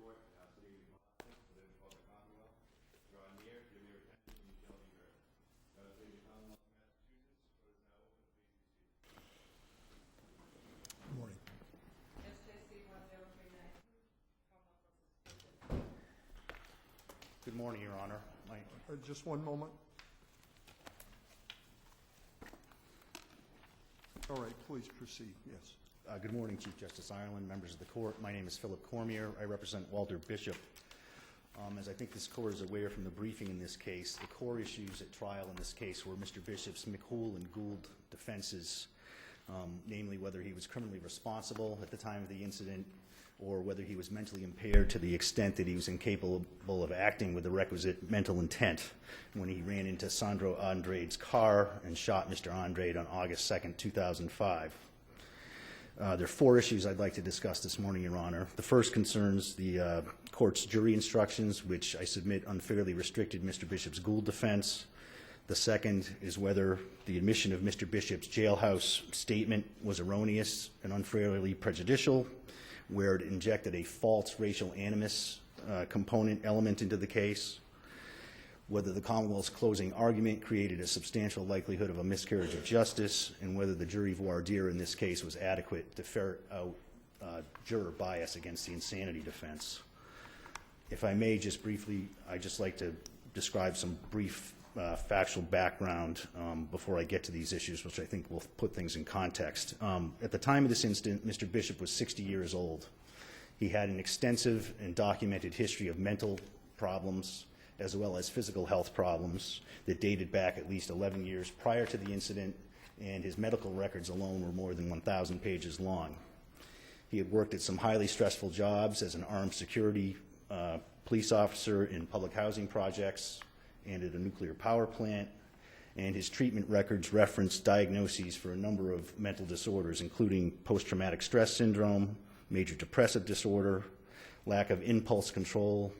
Court, now sitting in Commonwealth, within the court of Commonwealth. Draw near, give your attention, and you shall be heard. Now sitting in Commonwealth of Massachusetts, court is now open, please be seated. Good morning. SJC-10392, Commonwealth. Good morning, Your Honor. Just one moment. All right, please proceed, yes. Good morning, Chief Justice Ireland, members of the court. My name is Philip Cormier. I represent Walter Bishop. As I think this court is aware from the briefing in this case, the core issues at trial in this case were Mr. Bishop's McHool and Gould defenses, namely whether he was criminally responsible at the time of the incident or whether he was mentally impaired to the extent that he was incapable of acting with the requisite mental intent when he ran into Sandro Andrade's car and shot Mr. Andrade on August 2nd, 2005. There are four issues I'd like to discuss this morning, Your Honor. The first concerns the court's jury instructions, which I submit unfairly restricted Mr. Bishop's Gould defense. The second is whether the admission of Mr. Bishop's jailhouse statement was erroneous and unfairly prejudicial, where it injected a false racial animus component element into the case, whether the Commonwealth's closing argument created a substantial likelihood of a miscarriage of justice, and whether the jury voir dire in this case was adequate to ferret out juror bias against the insanity defense. If I may, just briefly, I'd just like to describe some brief factual background before I get to these issues, which I think will put things in context. At the time of this incident, Mr. Bishop was 60 years old. He had an extensive and documented history of mental problems as well as physical health problems that dated back at least 11 years prior to the incident, and his medical records alone were more than 1,000 pages long. He had worked at some highly stressful jobs as an armed security police officer in public housing projects and at a nuclear power plant, and his treatment records referenced diagnoses for a number of mental disorders, including post-traumatic stress syndrome, major depressive disorder, lack of impulse control,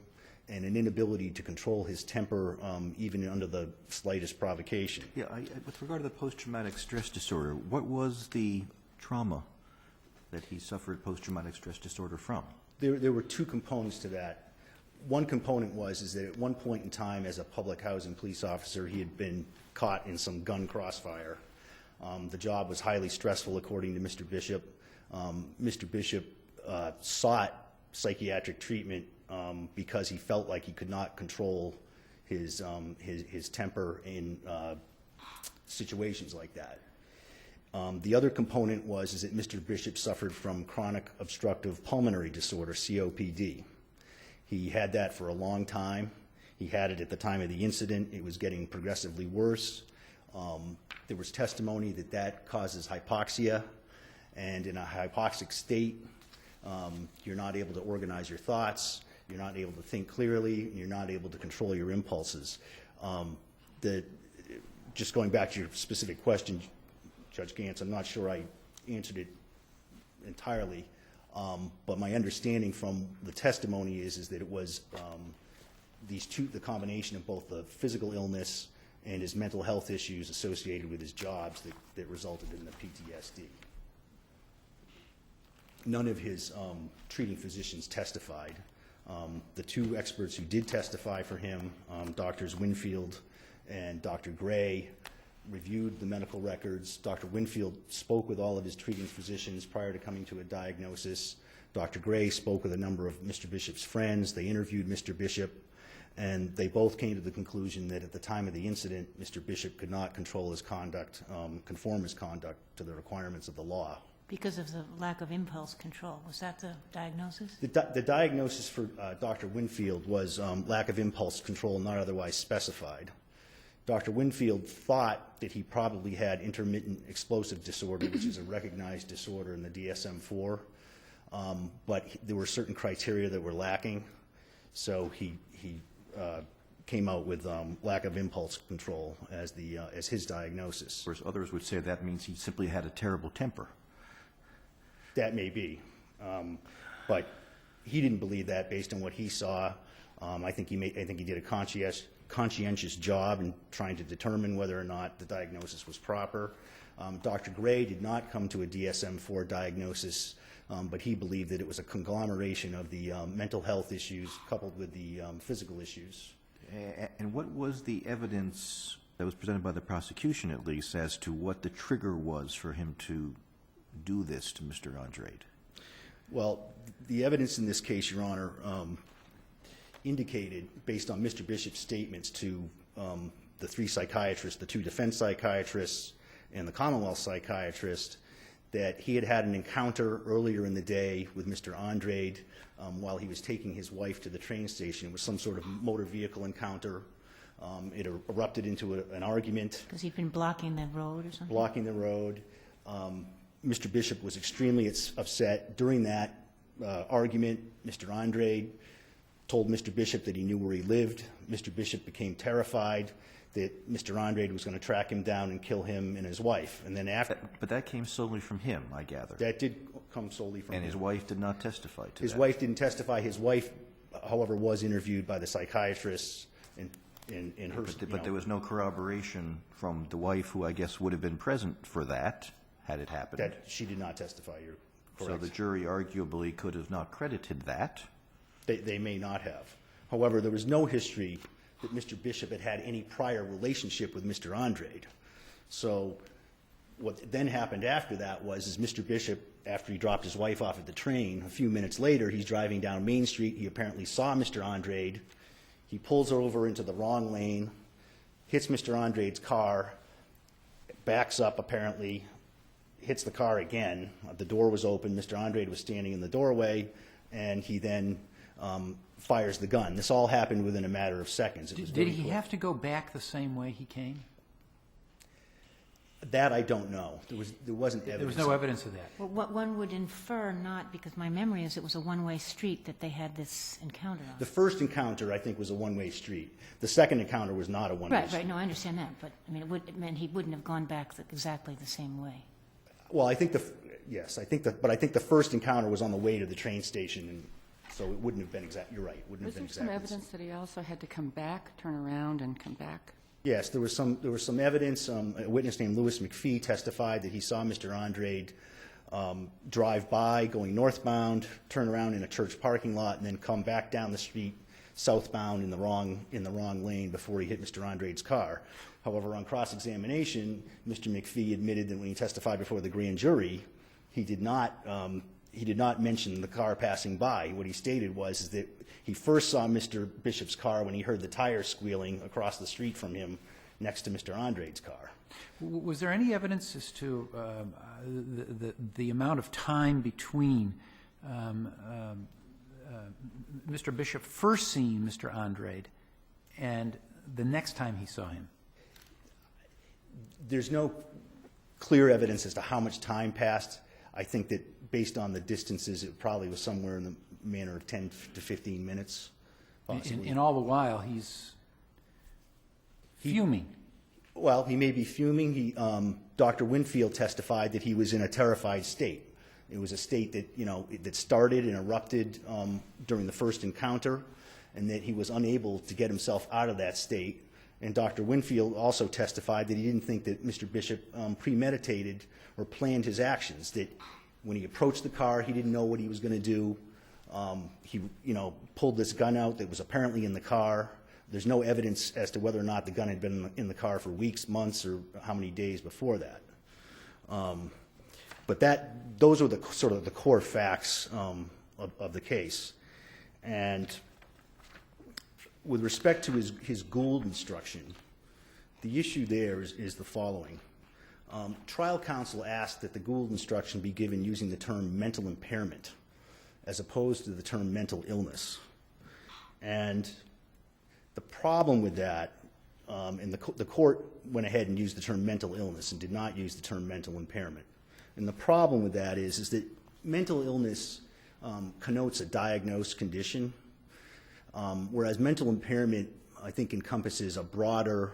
and an inability to control his temper even under the slightest provocation. Yeah, with regard to the post-traumatic stress disorder, what was the trauma that he suffered post-traumatic stress disorder from? There were two components to that. One component is that at one point in time as a public housing police officer, he had been caught in some gun crossfire. The job was highly stressful, according to Mr. Bishop. Mr. Bishop sought psychiatric treatment because he felt like he could not control his temper in situations like that. The other component is that Mr. Bishop suffered from chronic obstructive pulmonary disorder, COPD. He had that for a long time. He had it at the time of the incident. It was getting progressively worse. There was testimony that that causes hypoxia, and in a hypoxic state, you're not able to organize your thoughts, you're not able to think clearly, and you're not able to control your impulses. Just going back to your specific question, Judge Gantz, I'm not sure I answered it entirely. But my understanding from the testimony is that it was the combination of both the physical illness and his mental health issues associated with his jobs that resulted in the PTSD. None of his treating physicians testified. The two experts who did testify for him, Drs. Winfield and Dr. Gray, reviewed the medical records. Dr. Winfield spoke with all of his treating physicians prior to coming to a diagnosis. Dr. Gray spoke with a number of Mr. Bishop's friends. They interviewed Mr. Bishop, and they both came to the conclusion that at the time of the incident, Mr. Bishop could not control his conduct, conform his conduct to the requirements of the law. Because of the lack of impulse control. Was that the diagnosis? The diagnosis for Dr. Winfield was lack of impulse control not otherwise specified. Dr. Winfield thought that he probably had intermittent explosive disorder, which is a recognized disorder in the DSM-4, but there were certain criteria that were lacking, so he came out with lack of impulse control as his diagnosis. Whereas others would say that means he simply had a terrible temper. That may be, but he didn't believe that based on what he saw. I think he did a conscientious job in trying to determine whether or not the diagnosis was proper. Dr. Gray did not come to a DSM-4 diagnosis but he believed that it was a conglomeration of the mental health issues coupled with the physical issues. And what was the evidence that was presented by the prosecution, at least, as to what the trigger was for him to do this to Mr. Andrade? Well, the evidence in this case, Your Honor, indicated, based on Mr. Bishop's statements to the 3 psychiatrists, the 2 defense psychiatrists and the Commonwealth psychiatrist, that he had had an encounter earlier in the day with Mr. Andrade while he was taking his wife to the train station. It was some sort of motor vehicle encounter. It erupted into an argument. Because he'd been blocking the road or something? Blocking the road. Mr. Bishop was extremely upset. During that argument, Mr. Andrade told Mr. Bishop that he knew where he lived. Mr. Bishop became terrified that Mr. Andrade was going to track him down and kill him and his wife. And then after... But that came solely from him, I gather. That did come solely from him. And his wife did not testify to that. His wife didn't testify. His wife, however, was interviewed by the psychiatrists in her... But there was no corroboration from the wife, who I guess would have been present for that, had it happened. That she did not testify, you're correct. So the jury arguably could have not credited that. They may not have. However, there was no history that Mr. Bishop had had any prior relationship with Mr. Andrade. So what then happened after that was Mr. Bishop, after he dropped his wife off at the train, a few minutes later, he's driving down Main Street. He apparently saw Mr. Andrade. He pulls over into the wrong lane, hits Mr. Andrade's car, backs up apparently, hits the car again. The door was open. Mr. Andrade was standing in the doorway, and he then fires the gun. This all happened within a matter of seconds. Did he have to go back the same way he came? That I don't know. There wasn't evidence. There was no evidence of that. Well, what one would infer, not, because my memory is it was a one-way street that they had this encounter on. The first encounter, I think, was a one-way street. The second encounter was not a one-way street. Right, no, I understand that, but, I mean, it meant he wouldn't have gone back exactly the same way. Well, I think but I think the first encounter was on the way to the train station, and so it wouldn't have been you're right, it wouldn't have been Was there some exactly the same. evidence that he also had to come back, turn around and come back? Yes, there was some evidence. A witness named Louis McPhee testified that he saw Mr. Andrade drive by, going northbound, turn around in a church parking lot, and then come back down the street southbound in the wrong lane before he hit Mr. Andrade's car. However, on cross-examination, Mr. McPhee admitted that when he testified before the grand jury, he did not mention the car passing by. What he stated was that he first saw Mr. Bishop's car when he heard the tires squealing across the street from him next to Mr. Andrade's car. Was there any evidence as to the amount of time between Mr. Bishop first seeing Mr. Andrade and the next time he saw him? There's no clear evidence as to how much time passed. I think that based on the distances, it probably was somewhere in the manner of 10 to 15 minutes, possibly. And all the while, he's fuming. Well, he may be fuming. Dr. Winfield testified that he was in a terrified state. It was a state that, that started and erupted during the first encounter, and that he was unable to get himself out of that state. And Dr. Winfield also testified that he didn't think that Mr. Bishop premeditated or planned his actions, that when he approached the car, he didn't know what he was going to do. He, pulled this gun out that was apparently in the car. There's no evidence as to whether or not the gun had been in the car for weeks, months, or how many days before that. But those are the sort of the core facts of the case. And with respect to his Gould instruction, the issue there is the following. Trial counsel asked that the Gould instruction be given using the term mental impairment as opposed to the term mental illness. And the problem with that, and the court went ahead and used the term mental illness and did not use the term mental impairment. And the problem with that is that mental illness connotes a diagnosed condition, whereas mental impairment, I think, encompasses a broader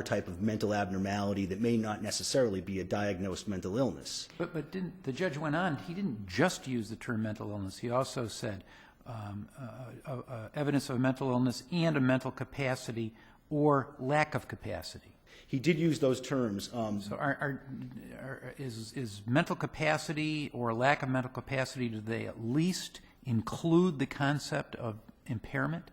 type of mental abnormality that may not necessarily be a diagnosed mental illness. But didn't the judge went on? He didn't just use the term mental illness. He also said evidence of a mental illness and a mental capacity or lack of capacity. He did use those terms. So is mental capacity or lack of mental capacity, do they at least include the concept of impairment?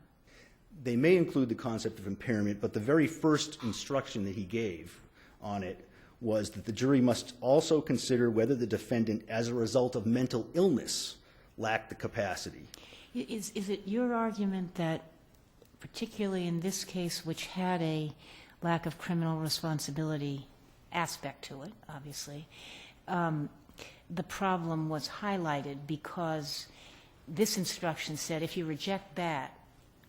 They may include the concept of impairment, but the very first instruction that he gave on it was that the jury must also consider whether the defendant, as a result of mental illness, lacked the capacity. Is it your argument that, particularly in this case, which had a lack of criminal responsibility aspect to it, obviously, the problem was highlighted because this instruction said if you reject that,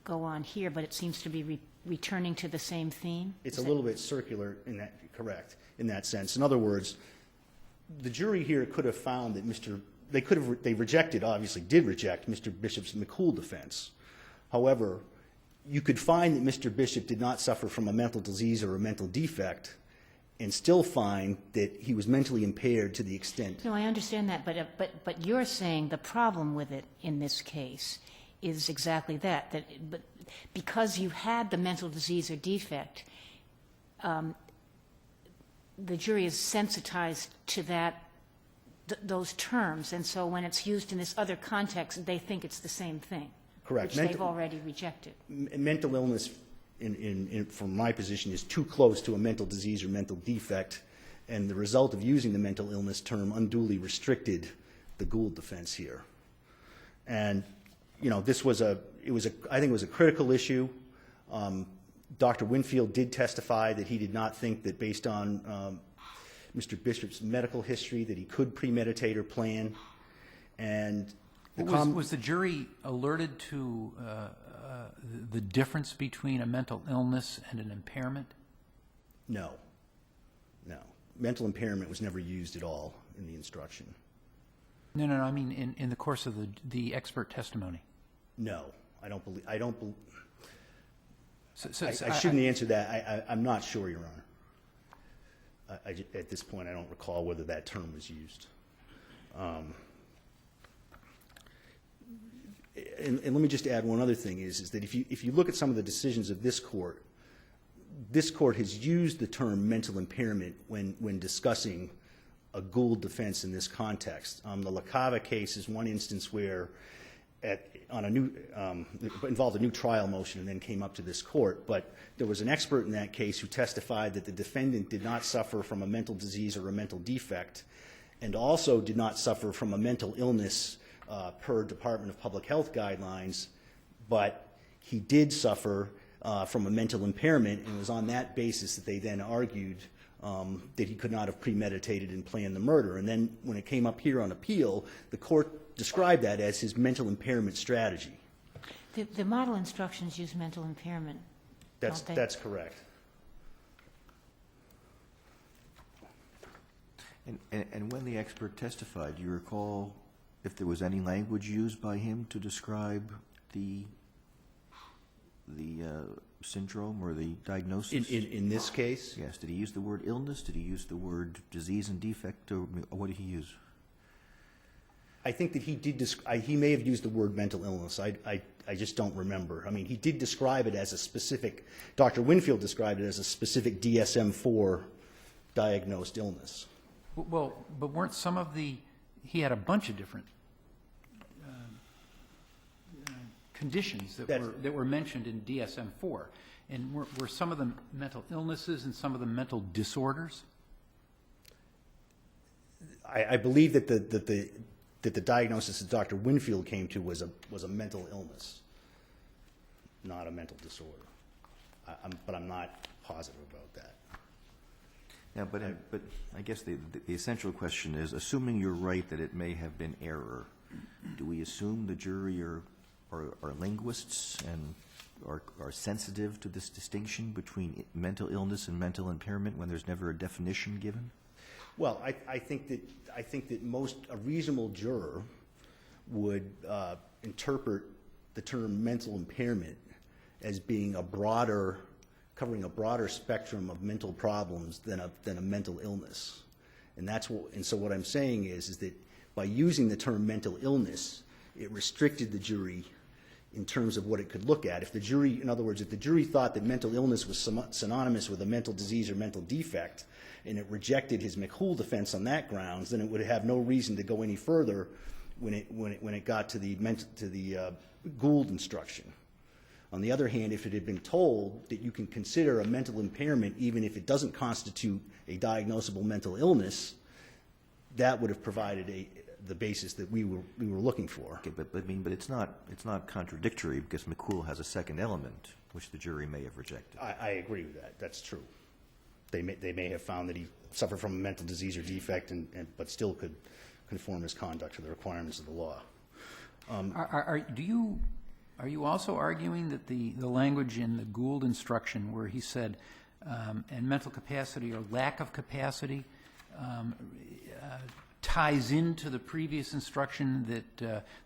go on here, but it seems to be returning to the same theme? It's a little bit circular in that, correct, in that sense. In other words, the jury here could have found that they rejected, obviously did reject Mr. Bishop's McCool defense. However, you could find that Mr. Bishop did not suffer from a mental disease or a mental defect and still find that he was mentally impaired to the extent. No, I understand that, but you're saying the problem with it in this case is exactly that but because you had the mental disease or defect, the jury is sensitized to those terms, and so when it's used in this other context, they think it's the same thing. Correct. Which they've already rejected. Mental illness, from my position, is too close to a mental disease or mental defect, and the result of using the mental illness term unduly restricted the Gould defense here. And, you know, I think it was a critical issue. Dr. Winfield did testify that he did not think that based on Mr. Bishop's medical history that he could premeditate or plan. And was the jury alerted to the difference between a mental illness and an impairment? No. Mental impairment was never used at all in the instruction. No, I mean in the course of the expert testimony. No, I don't believe. I I shouldn't answer that. I'm not sure, Your Honor. At this point, I don't recall whether that term was used. And let me just add one other thing is that if you look at some of the decisions of this court has used the term mental impairment when discussing a Gould defense in this context. The LaCava case is one instance where it involved a new trial motion and then came up to this court, but there was an expert in that case who testified that the defendant did not suffer from a mental disease or a mental defect and also did not suffer from a mental illness per Department of Public Health guidelines, but he did suffer from a mental impairment, and it was on that basis that they then argued that he could not have premeditated and planned the murder. And then when it came up here on appeal, the court described that as his mental impairment strategy. The model instructions use mental impairment. That's correct. And when the expert testified, do you recall if there was any language used by him to describe the syndrome or the diagnosis? In this case? Yes. Did he use the word illness? Did he use the word disease and defect? Or what did he use? I think that he did. He may have used the word mental illness. I just don't remember. I mean, he did describe it as a specific. Dr. Winfield described it as a specific DSM-4 diagnosed illness. Well, but weren't some of he had a bunch of different conditions that were mentioned in DSM-4, and were some of them mental illnesses and some of them mental disorders? I believe that the diagnosis that Dr. Winfield came to was a mental illness, not a mental disorder. But I'm not positive about that. Yeah, but I guess the essential question is, assuming you're right that it may have been error, do we assume the jury are linguists and are sensitive to this distinction between mental illness and mental impairment when there's never a definition given? Well, I think that a reasonable juror would interpret the term mental impairment as being covering a broader spectrum of mental problems than a mental illness, and so what I'm saying is that by using the term mental illness, it restricted the jury in terms of what it could look at. If the jury, in other words, if the jury thought that mental illness was synonymous with a mental disease or mental defect, and it rejected his McHool defense on that grounds, then it would have no reason to go any further when it got to the Gould instruction. On the other hand, if it had been told that you can consider a mental impairment even if it doesn't constitute a diagnosable mental illness, that would have provided the basis that we were looking for. Okay, but it's not contradictory because McCool has a second element which the jury may have rejected. I agree with that. That's true. They may have found that he suffered from a mental disease or defect, but still could conform his conduct to the requirements of the law. Are you also arguing that the language in the Gould instruction where he said, and mental capacity or lack of capacity ties into the previous instruction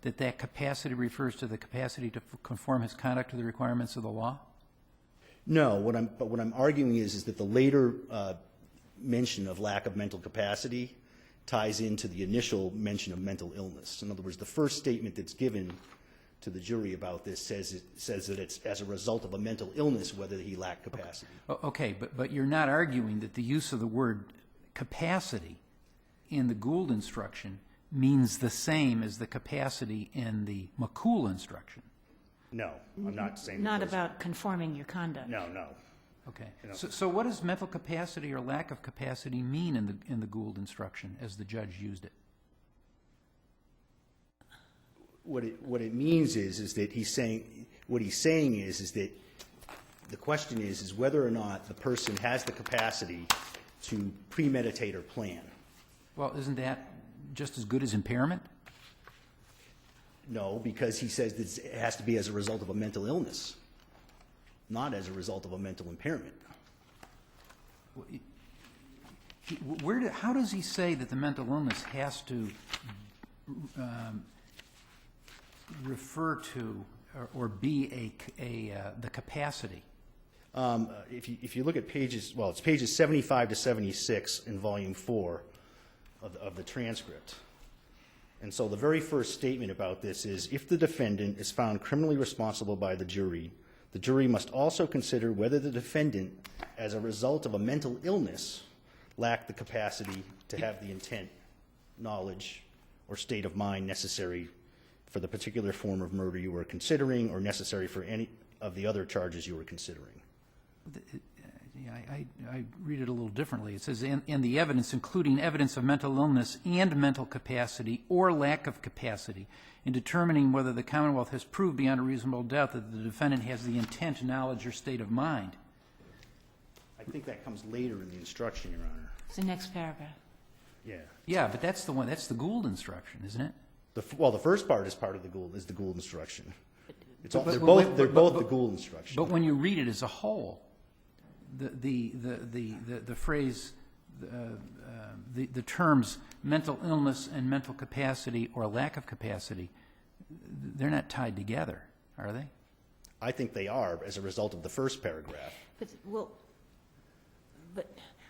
that capacity refers to the capacity to conform his conduct to the requirements of the law? No, what I'm arguing is that the later mention of lack of mental capacity ties into the initial mention of mental illness. In other words, the first statement that's given to the jury about this says that it's as a result of a mental illness whether he lacked capacity. Okay, but you're not arguing that the use of the word capacity in the Gould instruction means the same as the capacity in the McCool instruction? No, I'm not saying Not about conforming your conduct. No. Okay. You know. So what does mental capacity or lack of capacity mean in the Gould instruction as the judge used it? What it means is that he's saying that the question is whether or not the person has the capacity to premeditate or plan. Well, isn't that just as good as impairment? No, because he says that it has to be as a result of a mental illness, not as a result of a mental impairment. How does he say that the mental illness has to refer to or be the capacity? If you look at pages 75 to 76 in Volume 4 of the transcript. And so the very first statement about this is, if the defendant is found criminally responsible by the jury must also consider whether the defendant, as a result of a mental illness, lacked the capacity to have the intent, knowledge, or state of mind necessary for the particular form of murder you were considering or necessary for any of the other charges you were considering. I read it a little differently. It says, in the evidence, including evidence of mental illness and mental capacity or lack of capacity, in determining whether the Commonwealth has proved beyond a reasonable doubt that the defendant has the intent, knowledge, or state of mind. I think that comes later in the instruction, Your Honor. It's the next paragraph. Yeah. Yeah, but that's the Gould instruction, isn't it? The first part is part of the Gould instruction. They're But- both the but- Gould instruction. But when you read it as a whole, the phrase, the terms mental illness and mental capacity or lack of capacity, they're not tied together, are they? I think they are as a result of the first paragraph. But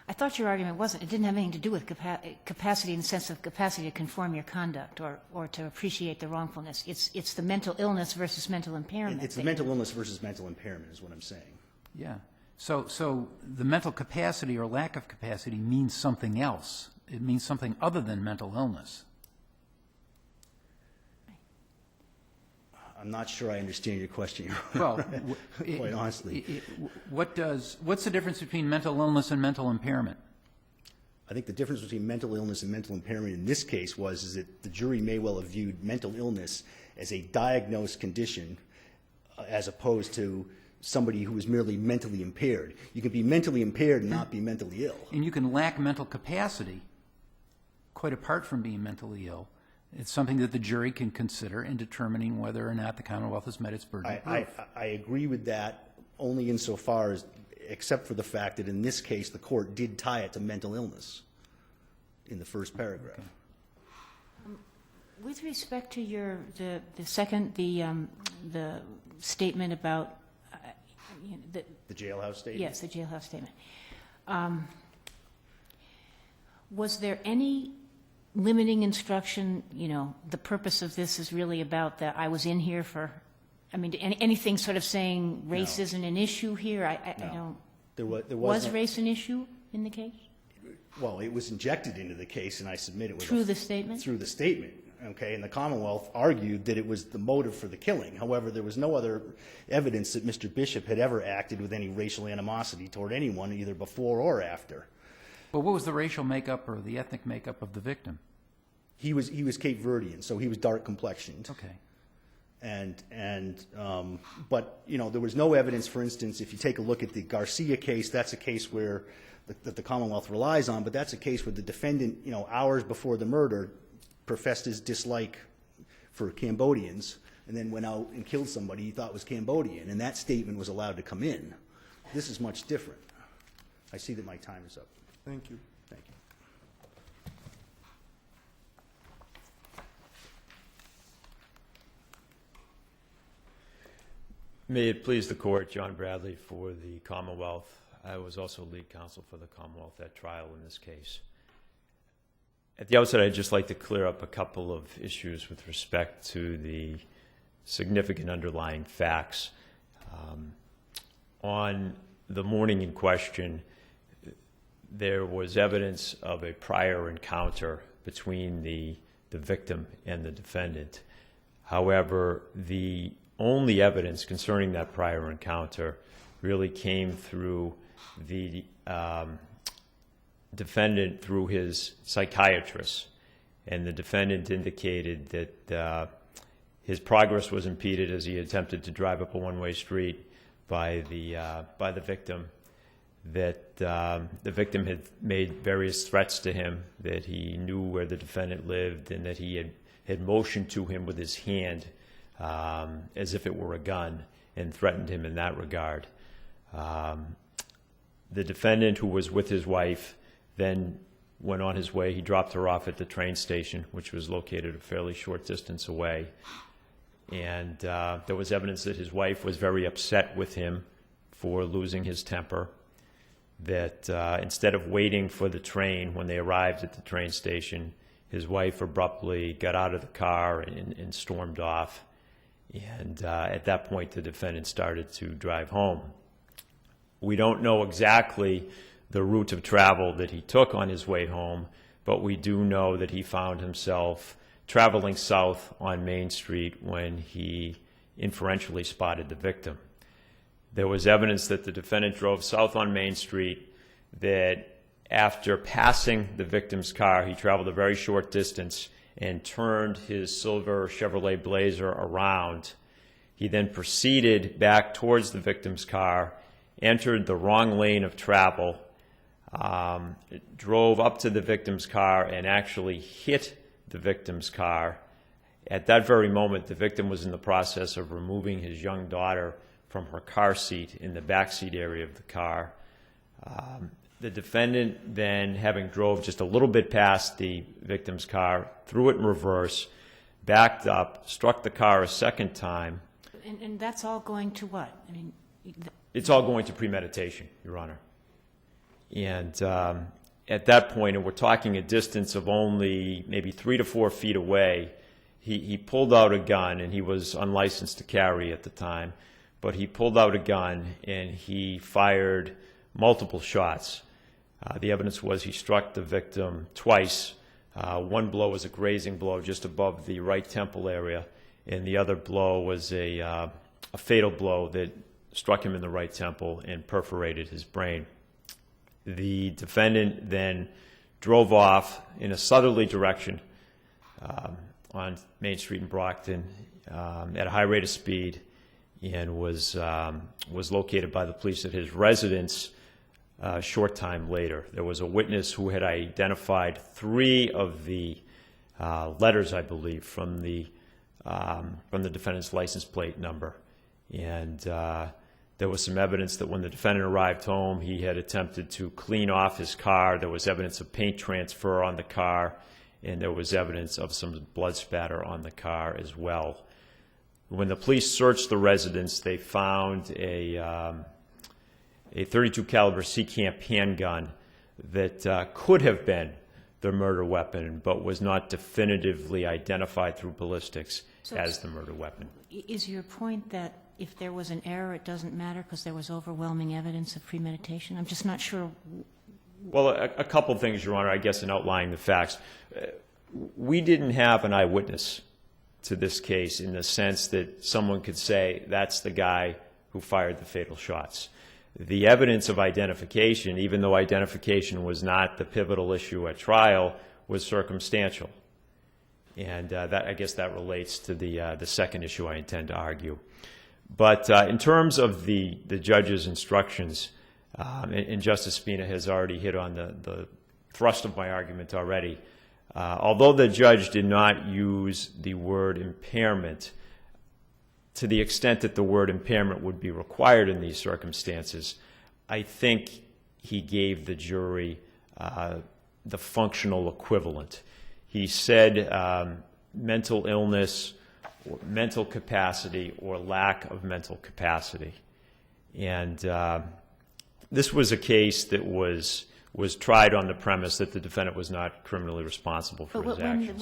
I thought your argument wasn't, it didn't have anything to do with capacity in the sense of capacity to conform your conduct or to appreciate the wrongfulness. It's the mental illness versus mental impairment. It's the mental illness versus mental impairment is what I'm saying. Yeah. So the mental capacity or lack of capacity means something else. It means something other than mental illness. I'm not sure I understand your question, Your Well, Honor, quite honestly. What's the difference between mental illness and mental impairment? I think the difference between mental illness and mental impairment in this case is that the jury may well have viewed mental illness as a diagnosed condition as opposed to somebody who is merely mentally impaired. You can be mentally impaired and not be mentally ill. And you can lack mental capacity, quite apart from being mentally ill. It's something that the jury can consider in determining whether or not the Commonwealth has met its burden of proof. I agree with that only insofar as, except for the fact that in this case the court did tie it to mental illness in the first paragraph. Okay. With respect to the statement about The jailhouse statement? Yes, the jailhouse statement. Was there any limiting instruction, the purpose of this is really about that I was in here for I mean, anything sort of saying race No. isn't an issue here? I No. don't, There was was no- race an issue in the case? Well, it was injected into the case, and I submit it was Through the statement? through the statement. Okay, and the Commonwealth argued that it was the motive for the killing. However, there was no other evidence that Mr. Bishop had ever acted with any racial animosity toward anyone, either before or after. But what was the racial makeup or the ethnic makeup of the victim? He was Cape Verdean, so he was dark complexioned. Okay. But, you know, there was no evidence, for instance, if you take a look at the Garcia case, that's a case where, that the Commonwealth relies on, but that's a case where the defendant, you know, hours before the murder, professed his dislike for Cambodians, and then went out and killed somebody he thought was Cambodian, and that statement was allowed to come in. This is much different. I see that my time is up. Thank you. Thank you. May it please the court, John Bradley for the Commonwealth. I was also lead counsel for the Commonwealth at trial in this case. At the outset, I'd just like to clear up a couple of issues with respect to the significant underlying facts. On the morning in question, there was evidence of a prior encounter between the victim and the defendant. However, the only evidence concerning that prior encounter really came through the defendant through his psychiatrist, and the defendant indicated that his progress was impeded as he attempted to drive up a one-way street by the victim, that the victim had made various threats to him, that he knew where the defendant lived, and that he had motioned to him with his hand as if it were a gun and threatened him in that regard. The defendant, who was with his wife, then went on his way. He dropped her off at the train station, which was located a fairly short distance away. And there was evidence that his wife was very upset with him for losing his temper, that instead of waiting for the train when they arrived at the train station, his wife abruptly got out of the car and stormed off. And at that point, the defendant started to drive home. We don't know exactly the route of travel that he took on his way home, but we do know that he found himself traveling south on Main Street when he inferentially spotted the victim. There was evidence that the defendant drove south on Main Street, that after passing the victim's car, he traveled a very short distance and turned his silver Chevrolet Blazer around. He then proceeded back towards the victim's car, entered the wrong lane of travel, drove up to the victim's car and actually hit the victim's car. At that very moment, the victim was in the process of removing his young daughter from her car seat in the back seat area of the car. The defendant then, having drove just a little bit past the victim's car, threw it in reverse, backed up, struck the car a second time. And that's all going to what? I mean, It's all going to premeditation, Your Honor. And at that point, and we're talking a distance of only maybe 3 to 4 feet away, he pulled out a gun, and he was unlicensed to carry at the time, but he pulled out a gun and he fired multiple shots. The evidence was he struck the victim twice. One blow was a grazing blow just above the right temple area, and the other blow was a fatal blow that struck him in the right temple and perforated his brain. The defendant then drove off in a southerly direction on Main Street in Brockton at a high rate of speed, and was located by the police at his residence a short time later. There was a witness who had identified 3 of the letters, I believe, from the defendant's license plate number, and there was some evidence that when the defendant arrived home, he had attempted to clean off his car. There was evidence of paint transfer on the car, and there was evidence of some blood spatter on the car as well. When the police searched the residence, they found a .32 caliber C-Camp handgun that could have been the murder weapon, but was not definitively identified through ballistics. as the murder weapon. Is your point that if there was an error, it doesn't matter because there was overwhelming evidence of premeditation? I'm just not sure. Well, a couple things, Your Honor, I guess, in outlining the facts. We didn't have an eyewitness to this case in the sense that someone could say that's the guy who fired the fatal shots. The evidence of identification, even though identification was not the pivotal issue at trial, was circumstantial. And I guess that relates to the second issue I intend to argue. But in terms of the judge's instructions, and Justice Spina has already hit on the thrust of my argument already, although the judge did not use the word impairment, to the extent that the word impairment would be required in these circumstances, I think he gave the jury the functional equivalent. He said mental illness, or mental capacity, or lack of mental capacity. And this was a case that was tried on the premise that the defendant was not criminally responsible for his actions.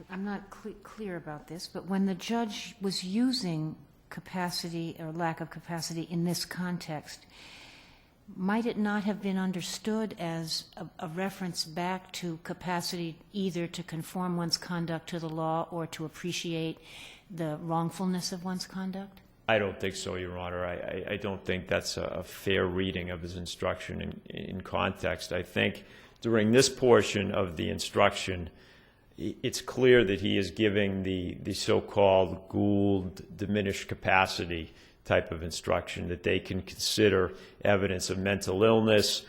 I'm not clear about this, but when the judge was using capacity or lack of capacity in this context, might it not have been understood as a reference back to capacity either to conform one's conduct to the law or to appreciate the wrongfulness of one's conduct? I don't think so, Your Honor. I don't think that's a fair reading of his instruction in context. I think during this portion of the instruction, it's clear that he is giving the so-called Gould diminished capacity type of instruction, that they can consider evidence of mental illness,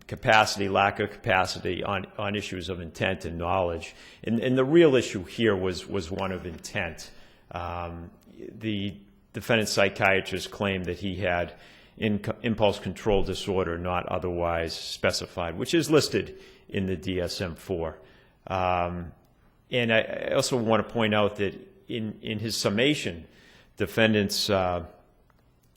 capacity, lack of capacity on issues of intent and knowledge. And the real issue here was one of intent. The defendant's psychiatrist claimed that he had impulse control disorder not otherwise specified, which is listed in the DSM-IV. And I also want to point out that in his summation, defendant's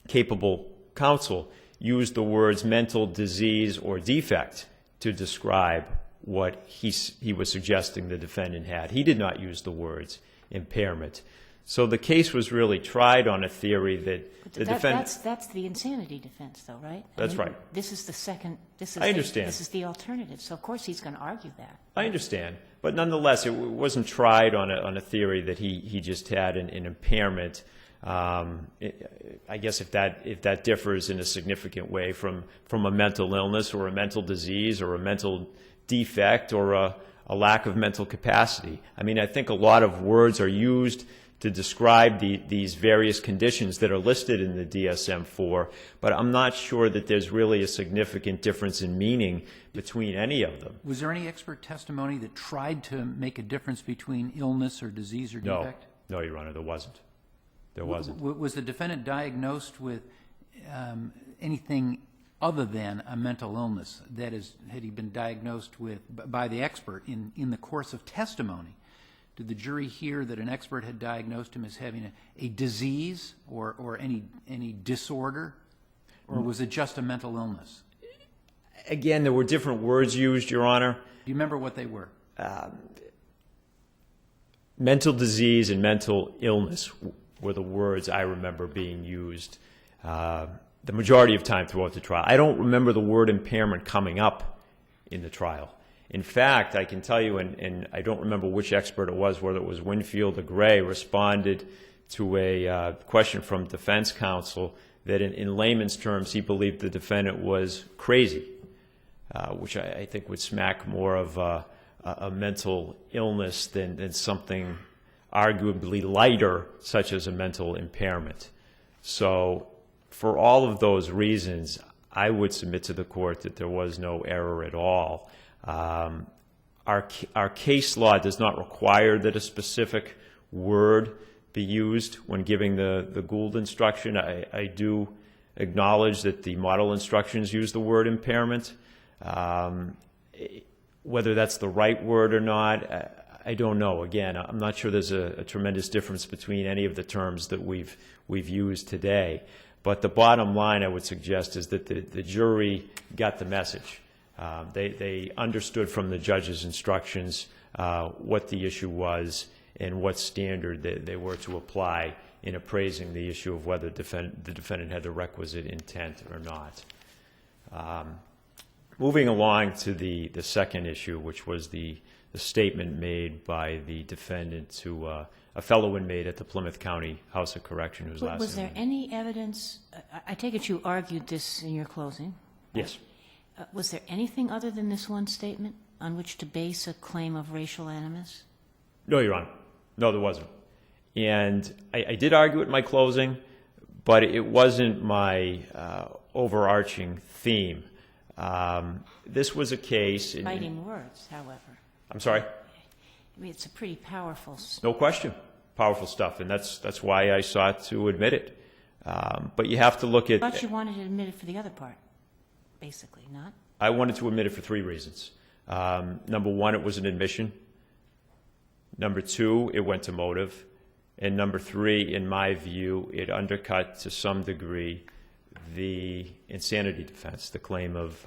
capable counsel used the words mental disease or defect to describe what he was suggesting the defendant had. He did not use the words impairment. So the case was really tried on a theory that the defendant... That's the insanity defense, though, right? That's right. This is the second... I understand. This is the alternative, so of course he's going to argue that. I understand. But nonetheless, it wasn't tried on a theory that he just had an impairment. I guess if that differs in a significant way from a mental illness or a mental disease or a mental defect or a lack of mental capacity. I mean, I think a lot of words are used to describe these various conditions that are listed in the DSM-IV, but I'm not sure that there's really a significant difference in meaning between any of them. Was there any expert testimony that tried to make a difference between illness or disease or defect? No, Your Honor, there wasn't. There wasn't. Was the defendant diagnosed with anything other than a mental illness? That is, had he been diagnosed with by the expert in the course of testimony? Did the jury hear that an expert had diagnosed him as having a disease or any disorder? Or was it just a mental illness? Again, there were different words used, Your Honor. Do you remember what they were? Mental disease and mental illness were the words I remember being used the majority of time throughout the trial. I don't remember the word impairment coming up in the trial. In fact, I can tell you, and I don't remember which expert it was, whether it was Winfield or Gray, responded to a question from defense counsel that in layman's terms he believed the defendant was crazy, which I think would smack more of a mental illness than something arguably lighter, such as a mental impairment. So for all of those reasons, I would submit to the court that there was no error at all. Our case law does not require that a specific word be used when giving the Gould instruction. I do acknowledge that the model instructions use the word impairment. Whether that's the right word or not, I don't know. Again, I'm not sure there's a tremendous difference between any of the terms that we've used today. But the bottom line, I would suggest, is that the jury got the message. They understood from the judge's instructions what the issue was, and what standard they were to apply in appraising the issue of whether the defendant had the requisite intent or not. Moving along to the second issue, which was the statement made by the defendant to a fellow inmate at the Plymouth County House of Correction whose last Was there name... any evidence, I take it you argued this in your closing? Yes. Was there anything other than this one statement on which to base a claim of racial animus? No, Your Honor. No, there wasn't. And I did argue it in my closing, but it wasn't my overarching theme. This was a case... Fighting words, however. I'm sorry? I mean, it's a pretty powerful... No question. Powerful stuff, and that's why I sought to admit it. But you have to look at... I thought you wanted to admit it for the other part, basically, not? I wanted to admit it for three reasons. Number one, it was an admission. Number two, it went to motive. And number three, in my view, it undercut to some degree the insanity defense, the claim of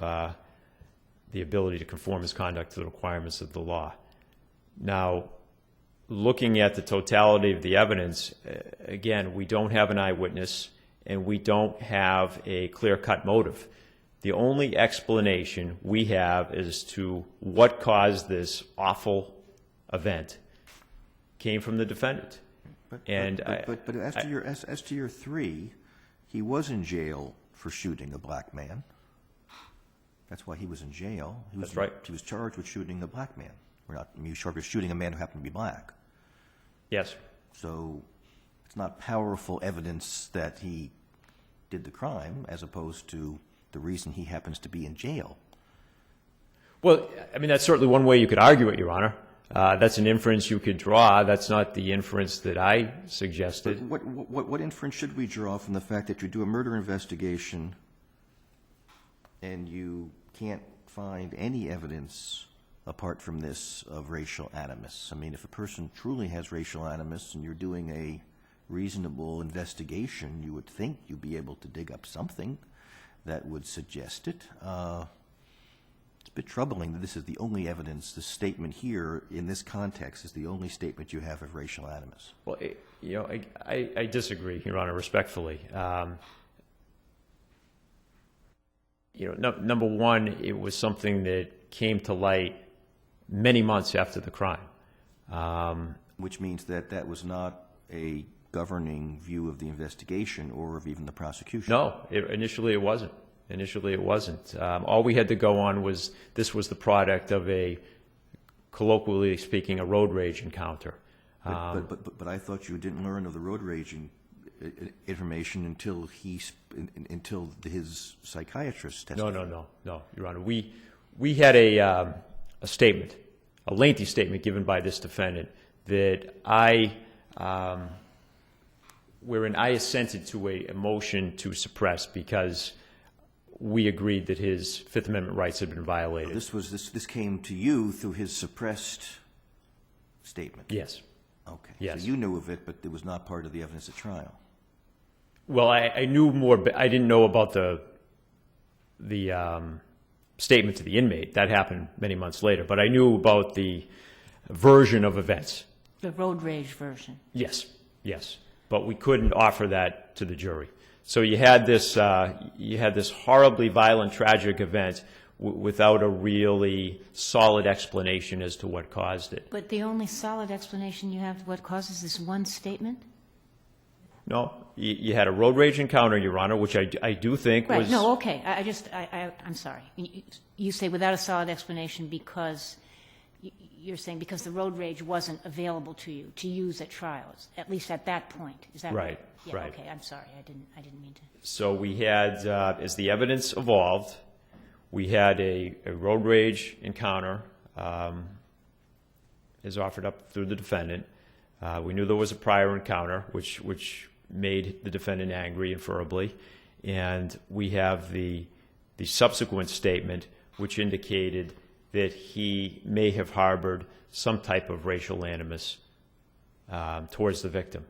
the ability to conform his conduct to the requirements of the law. Now, looking at the totality of the evidence, again, we don't have an eyewitness and we don't have a clear-cut motive. The only explanation we have as to what caused this awful event came from the defendant. But as to your three, he was in jail for shooting a black man. That's why he was in jail. That's right. He was charged with shooting a black man. He was charged with shooting a man who happened to be black. Yes. So it's not powerful evidence that he did the crime as opposed to the reason he happens to be in jail. Well, I mean, that's certainly one way you could argue it, Your Honor. That's an inference you could draw. That's not the inference that I suggested. But what inference should we draw from the fact that you do a murder investigation and you can't find any evidence apart from this of racial animus? I mean, if a person truly has racial animus and you're doing a reasonable investigation, you would think you'd be able to dig up something that would suggest it. It's a bit troubling that this is the only evidence, the statement here in this context is the only statement you have of racial animus. Well, I disagree, Your Honor, respectfully. Number one, it was something that came to light many months after the crime. Which means that that was not a governing view of the investigation or of even the prosecution. No, initially it wasn't. All we had to go on was this was the product of a, colloquially speaking, a road rage encounter. But I thought you didn't learn of the road rage information until his psychiatrist testified. No, Your Honor. We had a statement, a lengthy statement given by this defendant that wherein I assented to a motion to suppress because we agreed that his Fifth Amendment rights had been violated. So this came to you through his suppressed statement? Yes. Okay. Yes. So you knew of it, but it was not part of the evidence at trial. Well, I knew more, but I didn't know about the statement to the inmate. That happened many months later. But I knew about the version of events. The road rage version. Yes. But we couldn't offer that to the jury. So you had this horribly violent, tragic event without a really solid explanation as to what caused it. But the only solid explanation you have what causes this one statement? No, you had a road rage encounter, Your Honor, which I do think was... Right, no, okay. I'm sorry. You say without a solid explanation because you're saying because the road rage wasn't available to you to use at trials, at least at that point. Is that right? Yeah, right. Okay, I'm sorry. I didn't mean to. So we had, as the evidence evolved, we had a road rage encounter as offered up through the defendant. We knew there was a prior encounter, which made the defendant angry, inferably. And we have the subsequent statement, which indicated that he may have harbored some type of racial animus towards the victim.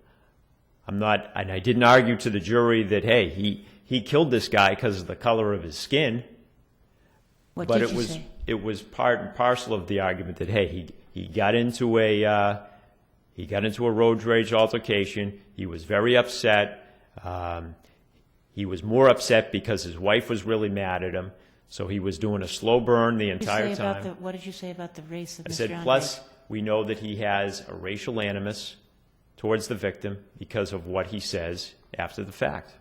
And I didn't argue to the jury that, hey, he killed this guy because of the color of his skin. What but did you say? It was part and parcel of the argument that, hey, he got into a He got into a road rage altercation. He was very upset. He was more upset because his wife was really mad at him. So he was doing a slow burn the entire time. What did you say about the race of I Mr. said, Andres? plus, we know that he has a racial animus towards the victim because of what he says after the fact.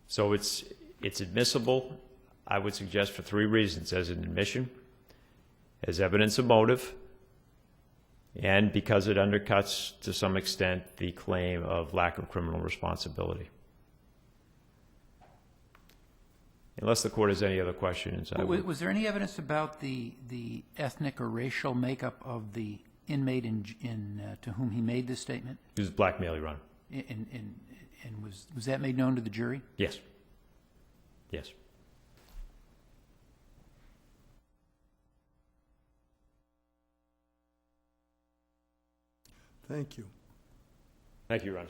So it's admissible, I would suggest, for 3 reasons: as an admission, as evidence of motive, and because it undercuts, to some extent, the claim of lack of criminal responsibility. Unless the court has any other questions, I would... Was there any evidence about the ethnic or racial makeup of the inmate to whom he made this statement? He was blackmail, Your Honor. And was that made known to the jury? Yes. Yes. Thank you. Thank you, Your Honor.